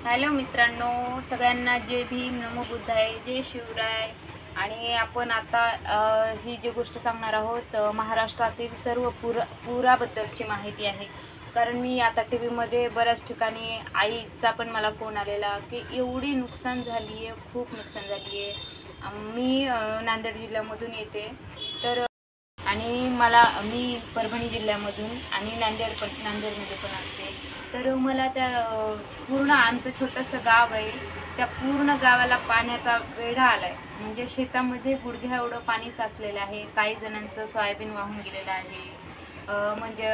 Hello मित्रांनो, सगळ्यांना जय भीम, नमो बुद्धाय, जय शिवराय. आणि आपण आता ही जी गोष्ट सांगणार आहोत महाराष्ट्रातील सर्व पुराबद्दलची माहिती आहे. कारण मी आता टी व्हीमध्ये बऱ्याच ठिकाणी आईचा पण मला फोन आलेला की एवढी नुकसान झाली आहे, खूप नुकसान झाली आहे. मी नांदेड जिल्ह्यामधून येते. तर आणि मी परभणी जिल्ह्यामधून आणि नांदेडमध्ये पण असते. तर मला त्या पूर्ण आमचं छोटंसं गाव आहे, त्या पूर्ण गावाला पाण्याचा वेढा आला आहे. म्हणजे शेतामध्ये गुडघ्या एवढं पाणी साचलेलं आहे. काही जणांचं सोयाबीन वाहून गेलेलं आहे. म्हणजे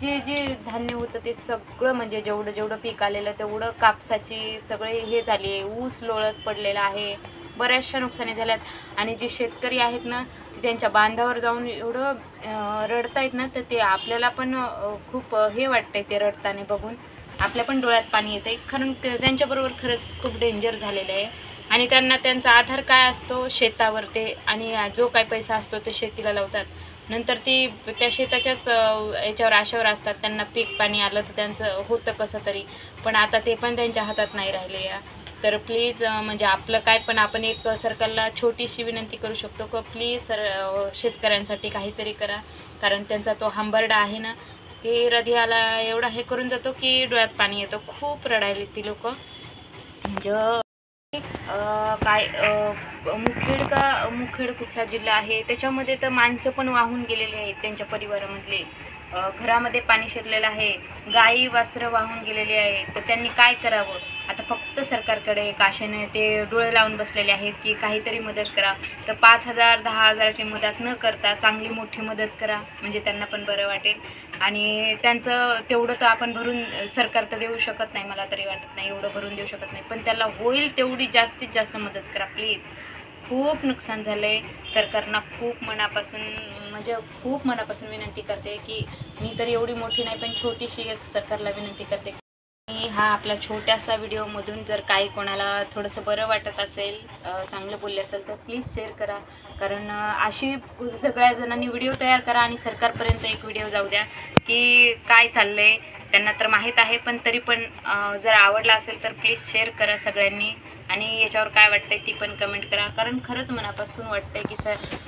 जे जे धान्य होतं ते सगळं, म्हणजे जेवढं जेवढं पीक आलेलं तेवढं कापसाची सगळे हे झाली आहे. ऊस लोळत पडलेला आहे. बऱ्याचशा नुकसानी झाल्यात. आणि जे शेतकरी आहेत ना, ते त्यांच्या बांधावर जाऊन एवढं रडतायत ना, तर ते आपल्याला पण खूप हे वाटतंय ते रडताना बघून. आपल्या पण डोळ्यात पाणी येतंय. कारण त्यांच्याबरोबर खरंच खूप डेंजर झालेलं आहे. आणि त्यांचा आधार काय असतो शेतावर, ते आणि जो काय पैसा असतो ते शेतीला लावतात. नंतर ती त्या शेताच्याच याच्यावर आशावर असतात. त्यांना पीक पाणी आलं तर त्यांचं होतं कसं तरी. पण आता ते पण त्यांच्या हातात नाही राहिले या. तर प्लीज म्हणजे आपलं काय पण आपण एक सरकारला छोटीशी विनंती करू शकतो की प्लीज शेतकऱ्यांसाठी काहीतरी करा. कारण त्यांचा तो हंबरडा आहे ना, की हृदयाला एवढा हे करून जातो की डोळ्यात पाणी येतं. खूप रडायले ती लोक. म्हणजे मुखेड कुठला जिल्हा आहे त्याच्यामध्ये तर माणसं पण वाहून गेलेली आहेत. त्यांच्या परिवारामधले घरामध्ये पाणी शिरलेलं आहे. गाई वासरं वाहून गेलेली आहेत. तर त्यांनी काय करावं आता? फक्त सरकारकडे काशेने ते डोळे लावून बसलेले आहेत की काहीतरी मदत करा. तर 5,000 10,000ची मदत न करता चांगली मोठी मदत करा, म्हणजे त्यांना पण बरं वाटेल. आणि त्यांचं तेवढं तर आपण भरून सरकार तर देऊ शकत नाही, मला तरी वाटत नाही एवढं भरून देऊ शकत नाही. पण त्याला होईल तेवढी जास्तीत जास्त मदत करा प्लीज. खूप नुकसान झालं आहे. सरकारनं खूप मनापासून विनंती करते की मी तर एवढी मोठी नाही, पण छोटीशी एक सरकारला विनंती करते. आणि हा आपला छोट्यासा व्हिडिओमधून जर काही कोणाला थोडंसं बरं वाटत असेल, चांगलं बोलले असेल, तर प्लीज शेअर करा. कारण अशी सगळ्या जणांनी व्हिडिओ तयार करा आणि सरकारपर्यंत एक व्हिडिओ जाऊ द्या की काय चाललं आहे. त्यांना तर माहीत आहे, पण तरी पण जर आवडला असेल तर प्लीज शेअर करा सगळ्यांनी. आणि याच्यावर काय वाटतंय ती पण कमेंट करा. कारण खरंच मनापासून वाटतंय की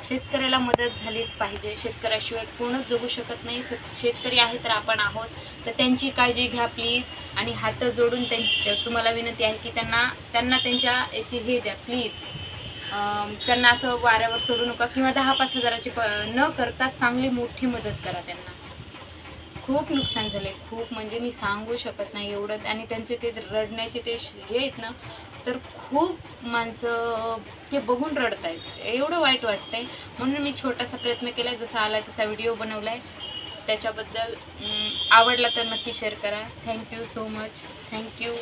शेतकऱ्याला मदत झालीच पाहिजे. शेतकऱ्याशिवाय कोणच जगू शकत नाही. शेतकरी आहे तर आपण आहोत. तर त्यांची काळजी घ्या प्लीज. आणि हात जोडून तुम्हाला विनंती आहे की त्यांना त्यांच्या याची हे द्या प्लीज. त्यांना असं वाऱ्यावर सोडू नका किंवा 10-5 हजाराची न करता चांगली मोठी मदत करा त्यांना. खूप नुकसान झाले, खूप म्हणजे मी सांगू शकत नाही एवढं. आणि त्यांचे ते रडण्याचे ते हे आहेत ना, तर खूप माणसं ते बघून रडत आहेत. एवढं वाईट वाटतंय. म्हणून मी छोटासा प्रयत्न केला, जसा आला तसा व्हिडिओ बनवला आहे. त्याच्याबद्दल आवडला तर नक्की शेअर करा. Thank you so much. थँक्यू.